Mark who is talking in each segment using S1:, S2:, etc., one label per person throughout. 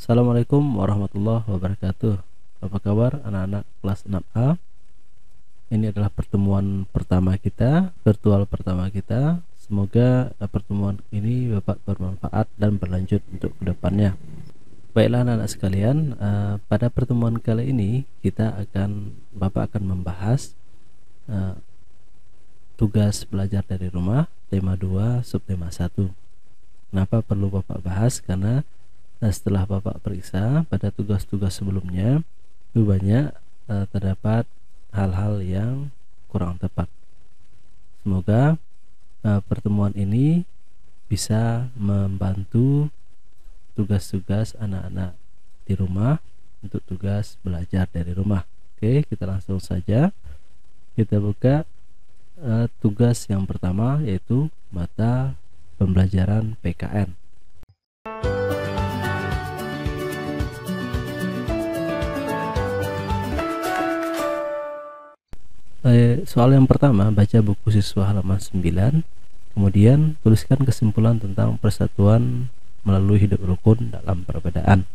S1: Assalamualaikum warahmatullahi wabarakatuh. Apa kabar anak-anak kelas 6A? Ini adalah pertemuan pertama kita, virtual pertama kita. Semoga pertemuan ini Bapak bermanfaat dan berlanjut untuk kedepannya. Baiklah anak-anak sekalian, pada pertemuan kali ini Bapak akan membahas tugas belajar dari rumah, tema 2, subtema 1. Kenapa perlu Bapak bahas? Karena setelah Bapak periksa pada tugas-tugas sebelumnya itu banyak terdapat hal-hal yang kurang tepat. Semoga pertemuan ini bisa membantu tugas-tugas anak-anak di rumah untuk tugas belajar dari rumah. Oke, kita langsung saja kita buka tugas yang pertama, yaitu mata pembelajaran PKN. Soal yang pertama, baca buku siswa halaman 9, kemudian tuliskan kesimpulan tentang persatuan melalui hidup rukun dalam perbedaan.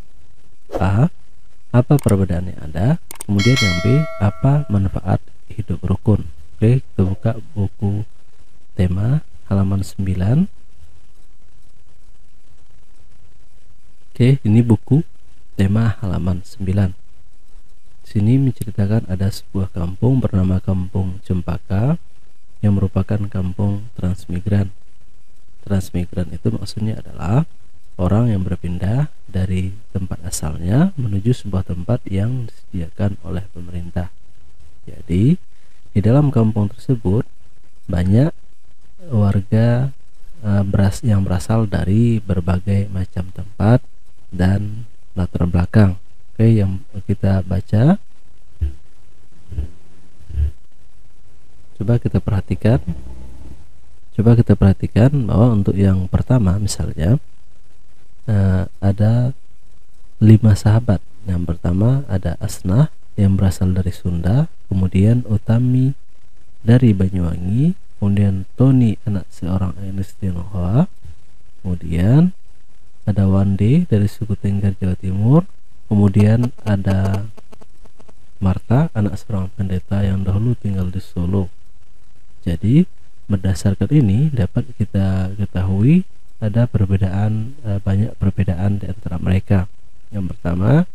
S1: A. Apa perbedaan yang ada? Kemudian yang B, apa manfaat hidup rukun? Oke, kita buka buku tema halaman 9. Oke, ini buku tema halaman 9. Sini menceritakan ada sebuah kampung bernama Kampung Cempaka yang merupakan kampung transmigran. Transmigran itu maksudnya adalah orang yang berpindah dari tempat asalnya menuju sebuah tempat yang disediakan oleh pemerintah. Jadi di dalam kampung tersebut banyak warga yang berasal dari berbagai macam tempat dan latar belakang. Oke, yang kita baca, coba kita perhatikan bahwa untuk yang pertama misalnya ada 5 sahabat. Yang pertama ada Asnah yang berasal dari Sunda, kemudian Utami dari Banyuwangi, kemudian Tony anak seorang etnis Tionghoa, kemudian ada Wande dari suku Tengger Jawa Timur, kemudian ada Marta anak seorang pendeta yang dahulu tinggal di Solo. Jadi berdasarkan ini dapat kita ketahui ada banyak perbedaan di antara mereka. Yang pertama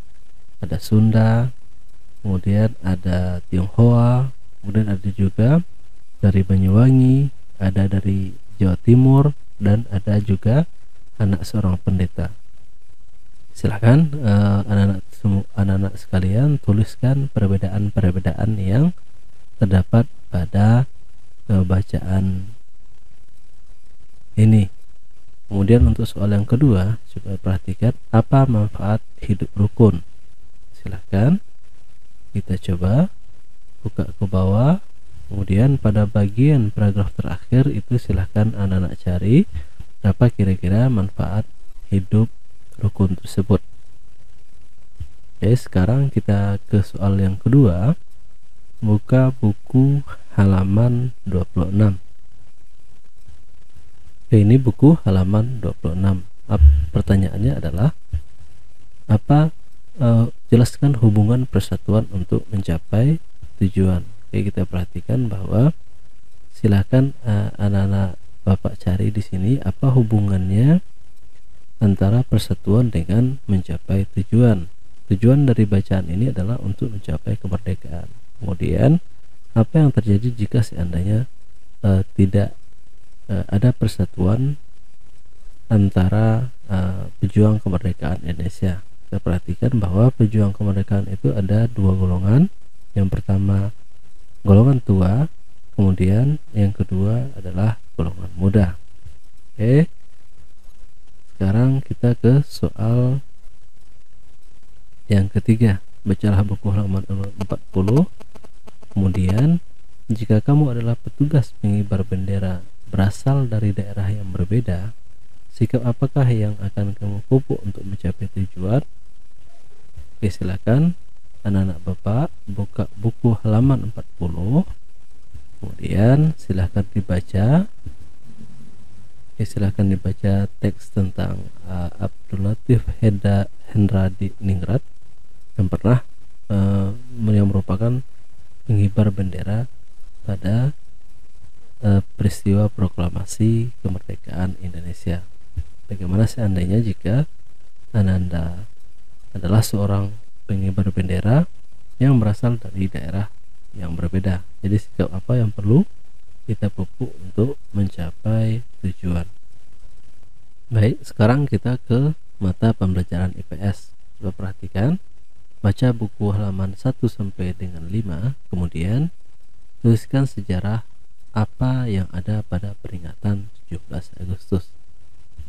S1: ada Sunda, kemudian ada Tionghoa, kemudian ada juga dari Banyuwangi, ada dari Jawa Timur, dan ada juga anak seorang pendeta. Silakan anak-anak sekalian tuliskan perbedaan-perbedaan yang terdapat pada bacaan ini. Kemudian untuk soal yang kedua, coba perhatikan apa manfaat hidup rukun. Silahkan kita coba buka ke bawah. Kemudian pada bagian paragraf terakhir itu silahkan anak-anak cari apa kira-kira manfaat hidup rukun tersebut. Oke, sekarang kita ke soal yang kedua. Buka buku halaman 26. Oke, ini buku halaman 26. Pertanyaannya adalah jelaskan hubungan persatuan untuk mencapai tujuan. Oke, kita perhatikan bahwa silakan anak-anak Bapak cari di sini apa hubungannya antara persatuan dengan mencapai tujuan. Tujuan dari bacaan ini adalah untuk mencapai kemerdekaan. Kemudian apa yang terjadi jika seandainya tidak ada persatuan antara pejuang kemerdekaan Indonesia? Kita perhatikan bahwa pejuang kemerdekaan itu ada 2 golongan. Yang pertama golongan tua, kemudian yang kedua adalah golongan muda. Oke, sekarang kita ke soal yang ketiga. Bacalah buku halaman 40. Kemudian, jika kamu adalah petugas pengibar bendera berasal dari daerah yang berbeda, sikap apakah yang akan kamu pupuk untuk mencapai tujuan? Oke, silakan anak-anak Bapak buka buku halaman 40. Kemudian silakan dibaca Oke, silahkan dibaca teks tentang Abdul Latif Hendradi Ningrat yang pernah yang merupakan pengibar bendera pada peristiwa proklamasi kemerdekaan Indonesia. Bagaimana seandainya jika Ananda adalah seorang pengibar bendera yang berasal dari daerah yang berbeda? Jadi sikap apa yang perlu kita pupuk untuk mencapai tujuan? Baik, sekarang kita ke mata pembelajaran IPS. Coba perhatikan, baca buku halaman 1 sampai dengan 5, kemudian tuliskan sejarah apa yang ada pada peringatan 17 Agustus.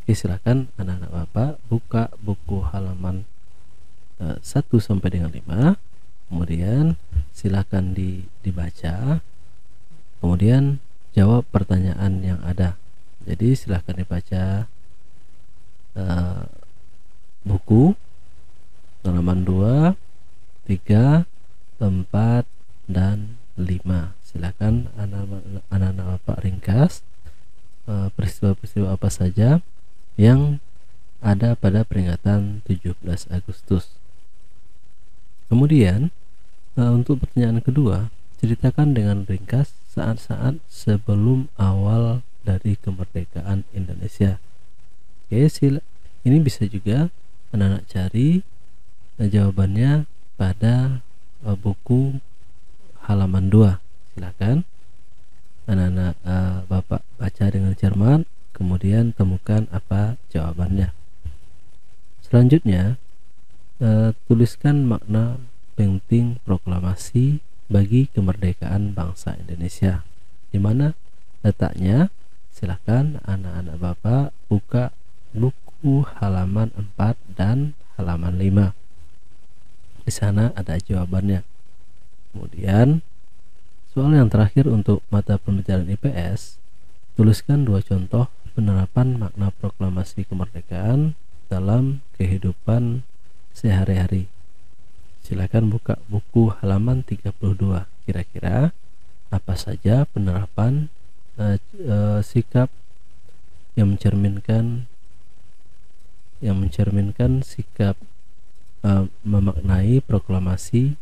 S1: Oke, silakan anak-anak Bapak buka buku halaman 1 sampai dengan 5, kemudian silakan dibaca, kemudian jawab pertanyaan yang ada. Jadi silakan dibaca buku halaman 2, 3, 4, dan 5. Silakan anak-anak Bapak ringkas peristiwa-peristiwa apa saja yang ada pada peringatan 17 Agustus. Kemudian untuk pertanyaan kedua, ceritakan dengan ringkas saat-saat sebelum awal dari kemerdekaan Indonesia. Oke, ini bisa juga anak-anak cari jawabannya pada buku halaman 2. Silakan anak-anak Bapak baca dengan cermat, kemudian temukan apa jawabannya. Selanjutnya tuliskan makna penting proklamasi bagi kemerdekaan bangsa Indonesia. Di mana letaknya? Silakan anak-anak Bapak buka buku halaman 4 dan halaman 5. Di sana ada jawabannya. Kemudian soal yang terakhir untuk mata pembelajaran IPS, tuliskan 2 contoh penerapan makna proklamasi kemerdekaan dalam kehidupan sehari-hari. Silakan buka buku halaman 32. Kira-kira apa saja penerapan sikap yang mencerminkan sikap memaknai proklamasi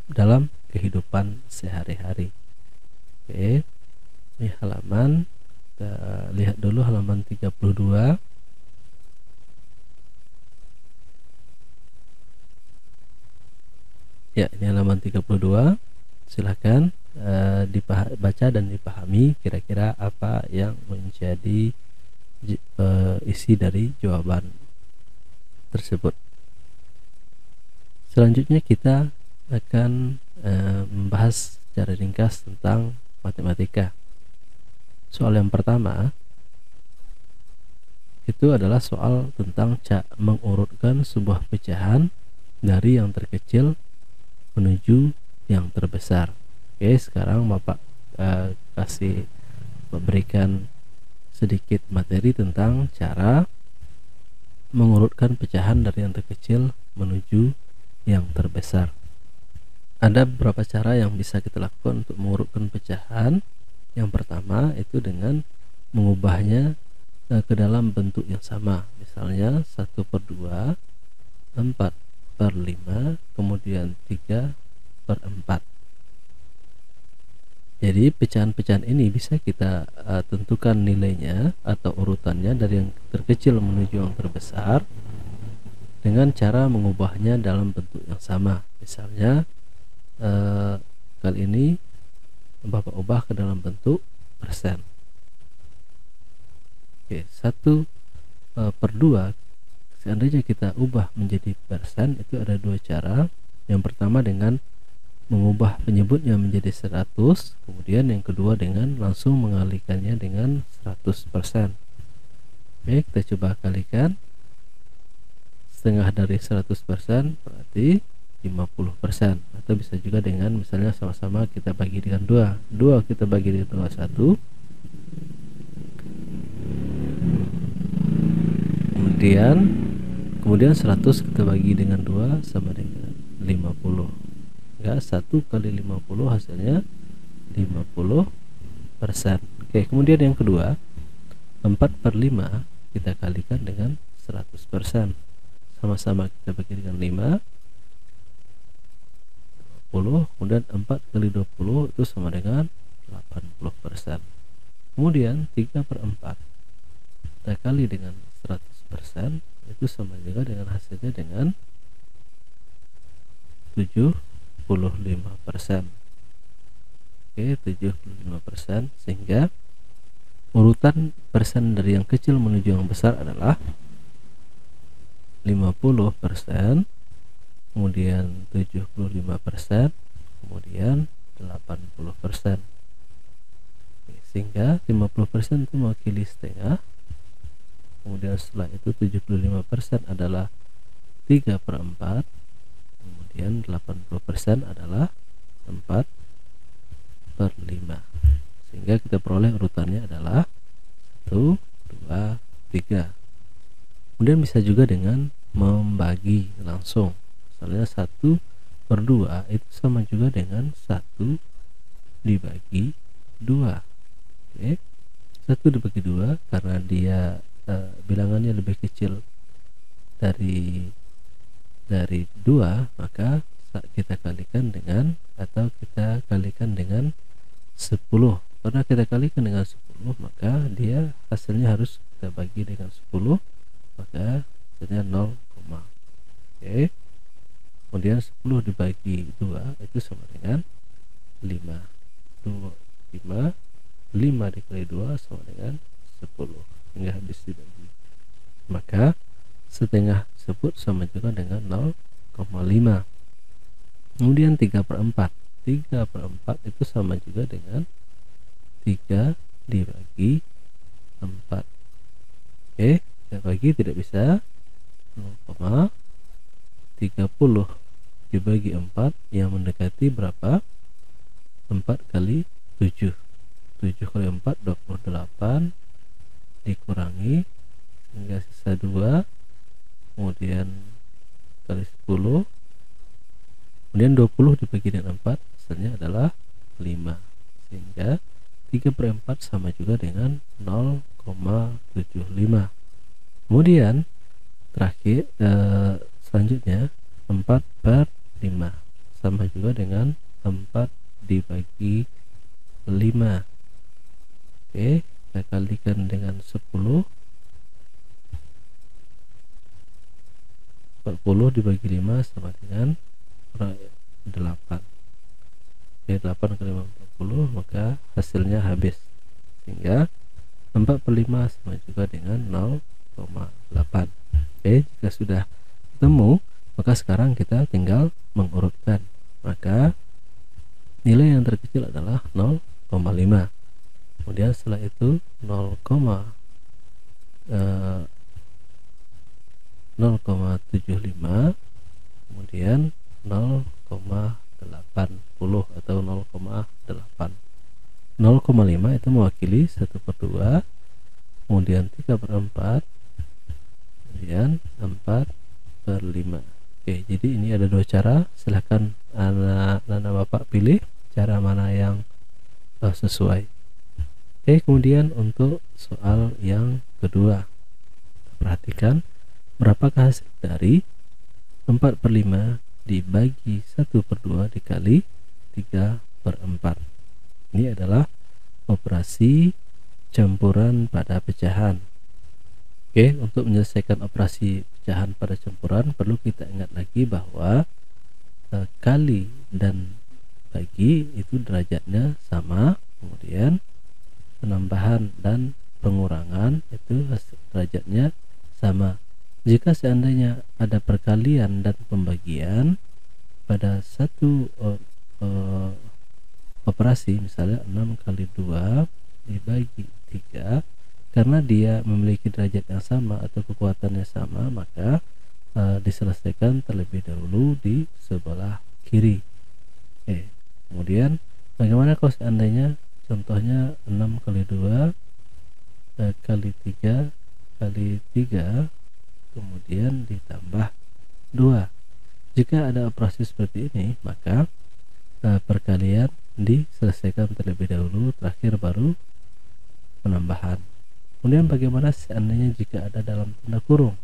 S1: dalam kehidupan sehari-hari. Oke, ini halaman, kita lihat dulu halaman 32. Ya, ini halaman 32. Silahkan dibaca dan dipahami kira-kira apa yang menjadi isi dari jawaban tersebut. Selanjutnya kita akan membahas secara ringkas tentang matematika. Soal yang pertama itu adalah soal tentang mengurutkan sebuah pecahan dari yang terkecil menuju yang terbesar. Oke, sekarang Bapak memberikan sedikit materi tentang cara mengurutkan pecahan dari yang terkecil menuju yang terbesar. Ada beberapa cara yang bisa kita lakukan untuk mengurutkan pecahan. Yang pertama itu dengan mengubahnya ke dalam bentuk yang sama. Misalnya 1/2, 4/5, kemudian 3/4. Jadi pecahan-pecahan ini bisa kita tentukan nilainya atau urutannya dari yang terkecil menuju yang terbesar dengan cara mengubahnya dalam bentuk yang sama. Misalnya kali ini Bapak ubah ke dalam bentuk persen. Oke, 1/2 seandainya kita ubah menjadi persen, itu ada 2 cara. Yang pertama dengan mengubah penyebutnya menjadi 100, kemudian yang kedua dengan langsung mengalihkannya dengan 100%. Oke, kita coba kalikan. Setengah dari 100% berarti 50%, atau bisa juga dengan misalnya sama-sama kita bagi dengan 2 kita bagi dengan 1, kemudian 100 kita bagi dengan 2 sama dengan 50. Enggak, 1 kali 50 hasilnya 50%. Oke, kemudian yang kedua 4/5 kita kalikan dengan 100%. Sama-sama kita bagi dengan 5, 20, kemudian 4 kali 20 itu sama dengan 80%. Kemudian 3/4 kita kali dengan 100% itu sama juga dengan hasilnya dengan 75%. Oke, 75%, sehingga urutan persen dari yang kecil menuju yang besar adalah 50%, kemudian 75%, kemudian 80%. Sehingga 50% itu mewakili setengah, kemudian setelah itu 75% adalah 3/4, kemudian 80% adalah 4/5. Sehingga kita peroleh urutannya adalah 1, 2, 3. Kemudian bisa juga dengan membagi langsung. Misalnya 1/2 itu sama juga dengan 1 dibagi 2. Oke. 1 dibagi 2 karena dia bilangannya lebih kecil dari 2, maka kita kalikan dengan, atau kita kalikan dengan 10. Karena kita kalikan dengan 10, maka dia hasilnya harus kita bagi dengan 10, maka hasilnya 0, oke. Kemudian 10 dibagi 2 itu sama dengan 5. 5 dikali 2 sama dengan 10, hingga habis dibagi. Maka setengah tersebut sama juga dengan 0,5. Kemudian 3/4 itu sama juga dengan 3 dibagi 4. Oke, kita bagi tidak bisa. 0,30 dibagi 4 yang mendekati berapa? 4 kali 7. 7 kali 4 28, dikurangi hingga sisa 2, kemudian kali 10, kemudian 20 dibagi dengan 4 hasilnya adalah 5, sehingga 3/4 sama juga dengan 0,75. Kemudian terakhir selanjutnya 4/5 sama juga dengan 4 dibagi 5. Oke, kita kalikan dengan 10. 40 dibagi 5 sama dengan 8. Oke, 8 kali 40, maka hasilnya habis, sehingga 4/5 sama juga dengan 0,8. Oke, jika sudah ketemu, maka sekarang kita tinggal mengurutkan. Maka nilai yang terkecil adalah 0,5. Kemudian setelah itu 0,75, kemudian 0,80 atau 0,8. 0,5 itu mewakili 1/2, kemudian 3/4, kemudian 4/5. Oke, jadi ini ada dua cara. Silahkan anak bapak pilih cara mana yang sesuai. Oke, kemudian untuk soal yang kedua, perhatikan berapakah hasil dari 4/5 dibagi 1/2 dikali 3/4. Ini adalah operasi campuran pada pecahan. Oke, untuk menyelesaikan operasi pecahan pada campuran perlu kita ingat lagi bahwa kali dan bagi itu derajatnya sama, kemudian penambahan dan pengurangan itu derajatnya sama. Jika seandainya ada perkalian dan pembagian pada satu operasi, misalnya 6 kali 2 dibagi 3, karena dia memiliki derajat yang sama atau kekuatannya sama, maka diselesaikan terlebih dahulu di sebelah kiri. Kemudian bagaimana kalau seandainya contohnya 6 kali 2 kali 3 kali 3 kemudian ditambah 2. Jika ada operasi seperti ini, maka perkalian diselesaikan terlebih dahulu, terakhir baru penambahan. Kemudian bagaimana seandainya jika ada dalam tanda kurung?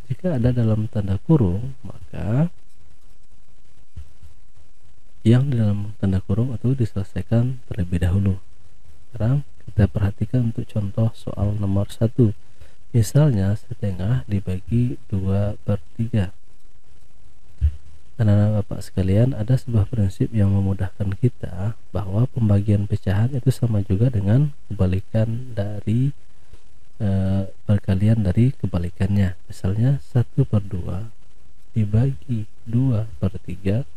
S1: Jika ada dalam tanda kurung, maka yang di dalam tanda kurung itu diselesaikan terlebih dahulu. Sekarang kita perhatikan untuk contoh soal nomor 1. Misalnya setengah dibagi 2/3. Anak-anak Bapak sekalian, ada sebuah prinsip yang memudahkan kita bahwa pembagian pecahan itu sama juga dengan kebalikan dari perkalian dari kebalikannya. Misalnya 1/2 dibagi 2/3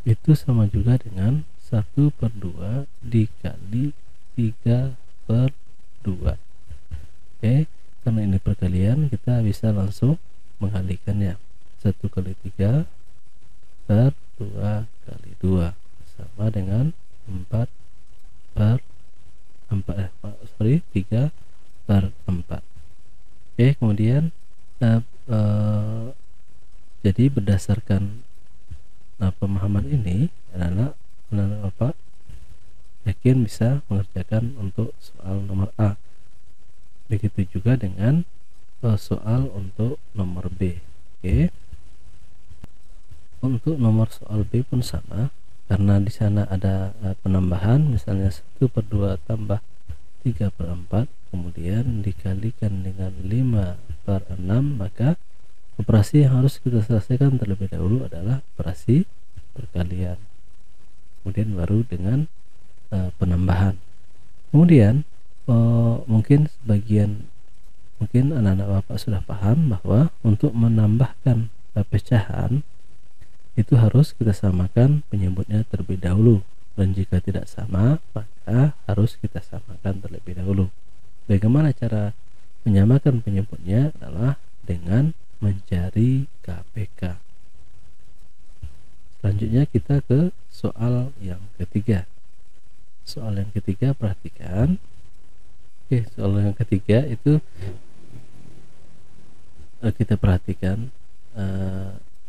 S1: itu sama juga dengan 1/2 dikali 3/2. Oke, karena ini perkalian, kita bisa langsung menggalikannya. 1 kali 3 per 2 kali 2 sama dengan 3/4. Oke, kemudian jadi berdasarkan pemahaman ini, anak-anak Bapak yakin bisa mengerjakan untuk soal nomor A. Begitu juga dengan soal untuk nomor B. Oke. Untuk nomor soal B pun sama, karena di sana ada penambahan, misalnya 1/2 tambah 3/4 kemudian dikalikan dengan 5/6, maka operasi yang harus kita selesaikan terlebih dahulu adalah operasi perkalian, kemudian baru dengan penambahan. Kemudian mungkin anak-anak Bapak sudah paham bahwa untuk menambahkan pecahan itu harus kita samakan penyebutnya terlebih dahulu, dan jika tidak sama maka harus kita samakan terlebih dahulu. Bagaimana cara menyamakan penyebutnya? Adalah dengan mencari KPK. Selanjutnya kita ke soal yang ketiga. Soal yang ketiga, perhatikan. Oke, soal yang ketiga itu kita perhatikan,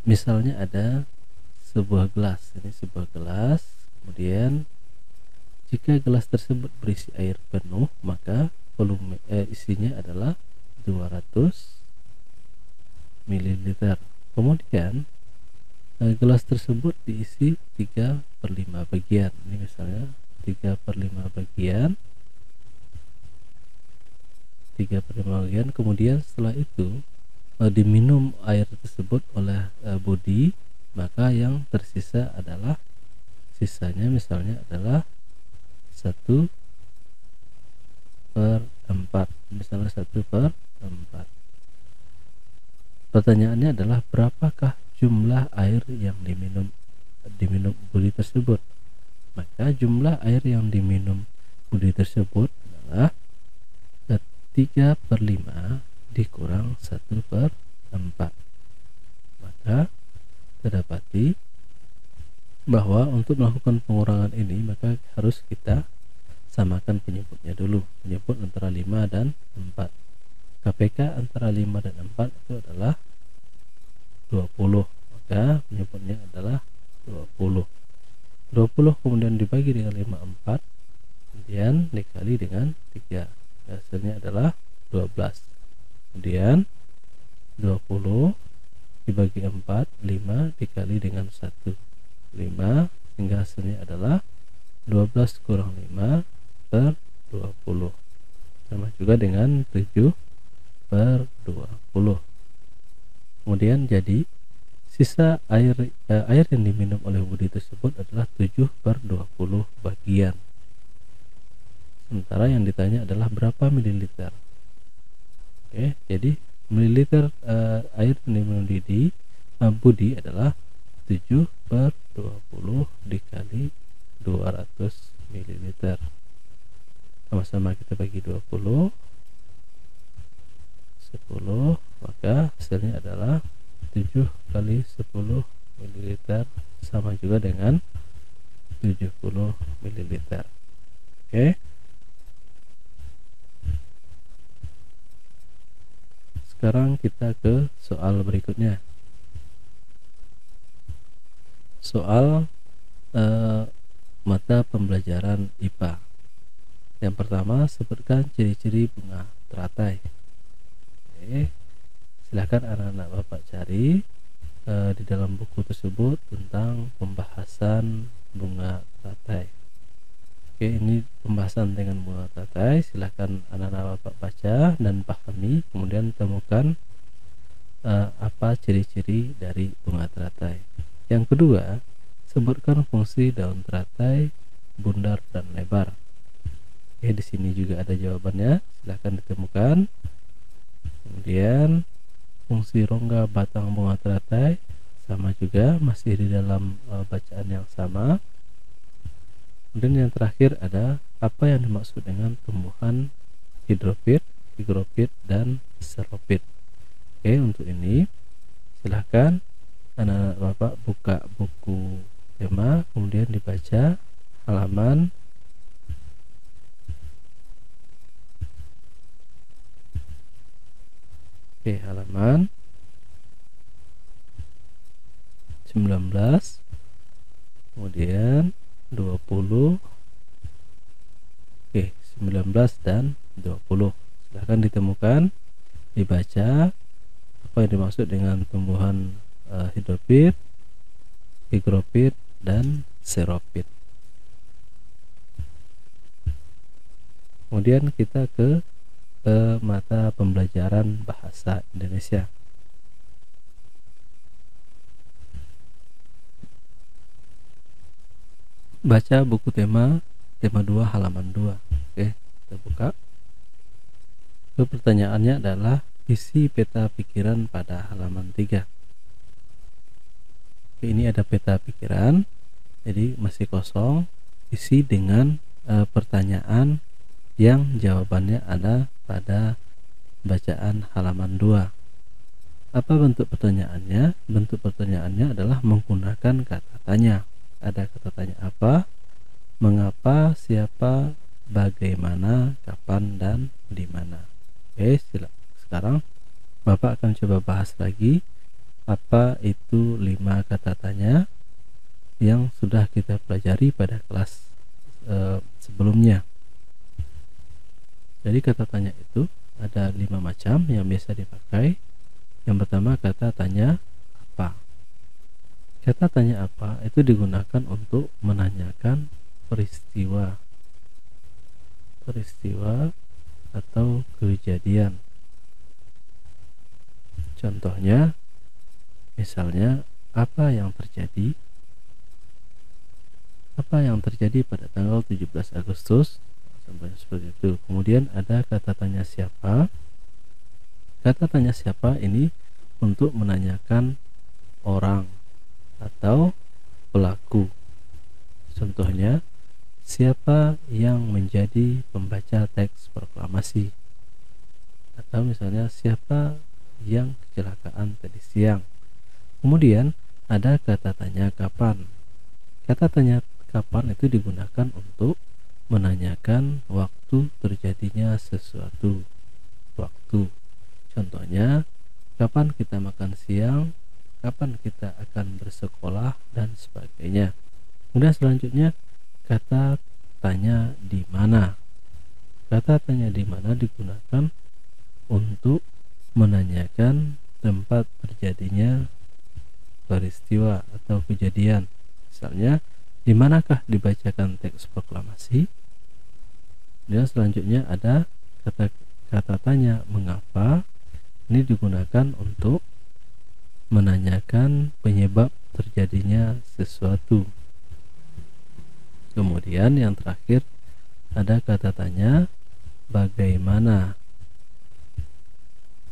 S1: misalnya ada sebuah gelas. Ini sebuah gelas, kemudian jika gelas tersebut berisi air penuh, maka volume isinya adalah 200 ml. Kemudian gelas tersebut diisi 3/5 bagian. Ini misalnya 3/5 bagian. Kemudian setelah itu diminum air tersebut oleh Budi, maka yang tersisa adalah sisanya misalnya adalah 1/4, misalnya 1/4. Pertanyaannya adalah berapakah jumlah air yang diminum Budi tersebut? Maka jumlah air yang diminum Budi tersebut adalah 3/5 dikurang 1/4. Maka kita dapati bahwa untuk melakukan pengurangan ini maka harus kita samakan penyebutnya dulu. Penyebut antara 5 dan 4. KPK antara 5 dan 4 itu adalah 20. Maka penyebutnya adalah 20. 20 kemudian dibagi dengan 54, kemudian dikali dengan 3. Hasilnya adalah 12. Kemudian 20 dibagi 4, 5 dikali dengan 1, 5, sehingga hasilnya adalah 12 kurang 5 per 20, sama juga dengan 7/20. Kemudian jadi sisa air yang diminum oleh Budi tersebut adalah 7/20 bagian. Sementara yang ditanya adalah berapa mililiter. Oke, jadi mililiter air yang diminum Budi adalah 7/20 dikali 200 ml. Sama-sama kita bagi 20, 10, maka hasilnya adalah 7 kali 10 ml sama juga dengan 70 ml. Oke. Sekarang kita ke soal berikutnya. Soal mata pembelajaran IPA. Yang pertama, sebutkan ciri-ciri bunga teratai. Oke, silahkan anak-anak Bapak cari di dalam buku tersebut tentang pembahasan bunga teratai. Oke, ini pembahasan dengan bunga teratai. Silahkan anak-anak Bapak baca dan pahami, kemudian temukan apa ciri-ciri dari bunga teratai. Yang kedua, sebutkan fungsi daun teratai, bundar dan lebar. Oke, di sini juga ada jawabannya, silahkan ditemukan. Kemudian fungsi rongga batang bunga teratai sama juga, masih di dalam bacaan yang sama. Kemudian yang terakhir ada apa yang dimaksud dengan tumbuhan hidrofit, higrofit dan xeropit. Oke, untuk ini silahkan anak-anak Bapak buka buku tema, kemudian dibaca halaman halaman 19, kemudian 20, 19 dan 20. Silahkan ditemukan, dibaca apa yang dimaksud dengan tumbuhan hidrofit, higrofit dan xeropit. Kemudian kita ke mata pembelajaran bahasa Indonesia. Baca buku tema 2 halaman 2. Oke, kita buka. Pertanyaannya adalah isi peta pikiran pada halaman 3. Oke, ini ada peta pikiran, jadi masih kosong. Isi dengan pertanyaan yang jawabannya ada pada bacaan halaman 2. Apa bentuk pertanyaannya? Bentuk pertanyaannya adalah menggunakan kata tanya. Ada kata tanya apa, mengapa, siapa, bagaimana, kapan, dan di mana. Oke, sekarang Bapak akan coba bahas lagi apa itu 5 kata tanya yang sudah kita pelajari pada kelas sebelumnya. Jadi kata tanya itu ada 5 macam yang biasa dipakai. Yang pertama, kata tanya apa. Kata tanya apa itu digunakan untuk menanyakan peristiwa atau kejadian. Contohnya, misalnya apa yang terjadi pada tanggal 17 Agustus, sampai seperti itu. Kemudian ada kata tanya siapa. Kata tanya siapa ini untuk menanyakan orang atau pelaku. Contohnya, siapa yang menjadi pembaca teks proklamasi, atau misalnya siapa yang kecelakaan tadi siang. Kemudian ada kata tanya kapan. Kata tanya kapan itu digunakan untuk menanyakan waktu terjadinya sesuatu. Waktu. Contohnya, kapan kita makan siang, kapan kita akan bersekolah, dan sebagainya. Kemudian selanjutnya, kata tanya di mana. Kata tanya di mana digunakan untuk menanyakan tempat terjadinya peristiwa atau kejadian. Misalnya, di manakah dibacakan teks proklamasi? Dan selanjutnya ada kata tanya mengapa. Ini digunakan untuk menanyakan penyebab terjadinya sesuatu. Kemudian yang terakhir ada kata tanya bagaimana.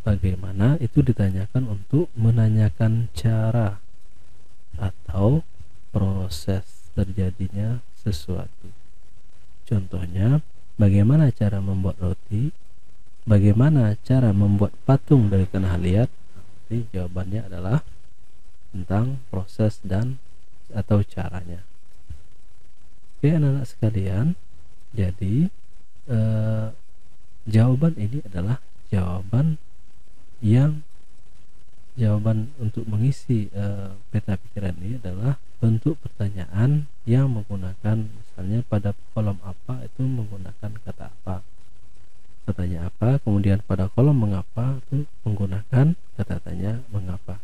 S1: Bagaimana itu ditanyakan untuk menanyakan cara atau proses terjadinya sesuatu. Contohnya, bagaimana cara membuat roti? Bagaimana cara membuat patung dari tanah liat? Jadi jawabannya adalah tentang proses dan atau caranya. Oke, anak-anak sekalian, jadi jawaban ini adalah jawaban yang jawaban untuk mengisi peta pikiran ini adalah bentuk pertanyaan yang menggunakan, misalnya pada kolom apa itu menggunakan kata apa, katanya apa, kemudian pada kolom mengapa itu menggunakan kata tanya mengapa.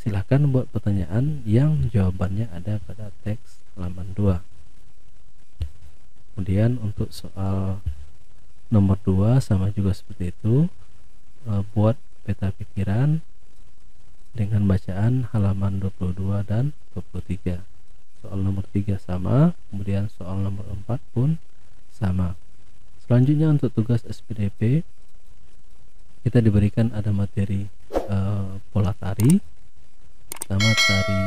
S1: Silahkan buat pertanyaan yang jawabannya ada pada teks halaman 2. Kemudian untuk soal nomor 2 sama juga seperti itu, buat peta pikiran dengan bacaan halaman 22 dan 23. Soal nomor 3 sama, kemudian soal nomor 4 pun sama. Selanjutnya untuk tugas SPDP, kita diberikan ada materi pola tari, pertama tari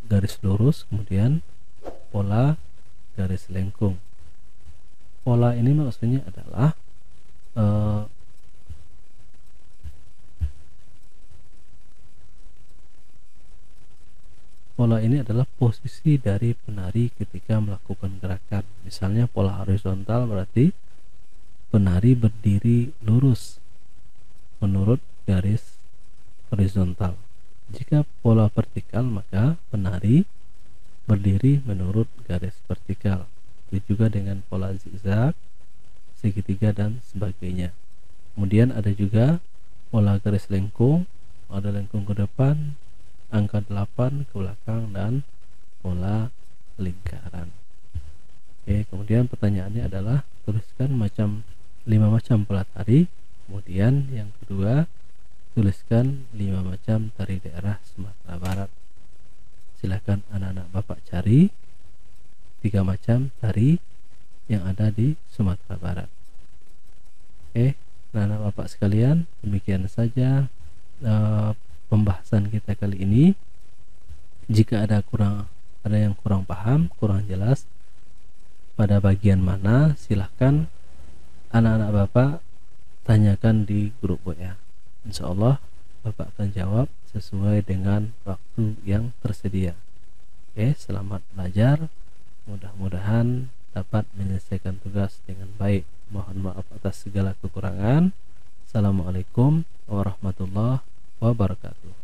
S1: garis lurus, kemudian pola garis lengkung. Pola ini maksudnya adalah pola ini adalah posisi dari penari ketika melakukan gerakan. Misalnya pola horizontal berarti penari berdiri lurus menurut garis horizontal. Jika pola vertikal maka penari berdiri menurut garis vertikal. Begitu juga dengan pola zigzag, segitiga dan sebagainya. Kemudian ada juga pola garis lengkung, ada lengkung ke depan, angka 8 ke belakang, dan pola lingkaran. Oke, kemudian pertanyaannya adalah tuliskan 5 macam pola tari. Kemudian yang kedua, tuliskan 5 macam tari daerah Sumatera Barat. Silakan anak-anak Bapak cari 3 macam tari yang ada di Sumatera Barat. Oke, anak-anak Bapak sekalian, demikian saja pembahasan kita kali ini. Jika ada yang kurang paham, kurang jelas pada bagian mana, silahkan anak-anak Bapak tanyakan di grup WA. Insya Allah Bapak akan jawab sesuai dengan waktu yang tersedia. Oke, selamat belajar. Mudah-mudahan dapat menyelesaikan tugas dengan baik. Mohon maaf atas segala kekurangan. Assalamualaikum warahmatullahi wabarakatuh.